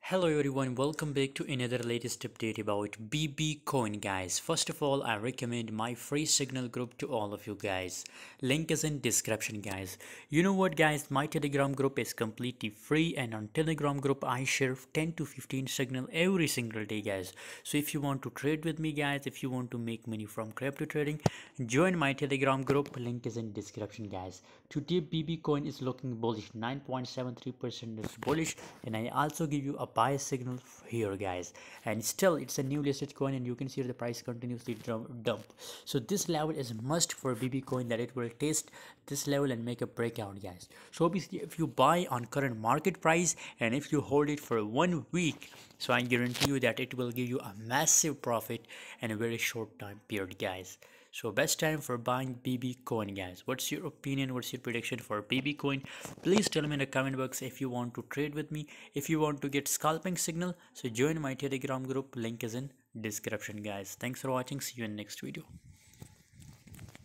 Hello everyone, welcome back to another latest update about bbcoin guys. First of all, I recommend my free signal group to all of you guys. Link is in description guys. You know what guys, my telegram group is completely free and on telegram group I share 10 to 15 signal every single day guys. So if you want to trade with me guys, if you want to make money from crypto trading, join my telegram group, link is in description guys. Today bbcoin is looking bullish, 9.73% is bullish, and I also give you a buy signal here guys, and still it's a new listed coin and you can see the price continuously dump. So this level is must for bbcoin, that it will test this level and make a breakout guys. So obviously if you buy on current market price and if you hold it for 1 week, so I guarantee you that it will give you a massive profit in a very short time period guys. So best time for buying bbcoin guys. What's your opinion, what's your prediction for bbcoin? Please tell me in the comment box. If you want to trade with me, if you want to get scalping signal, so join my telegram group, link is in description guys. Thanks for watching, see you in next video.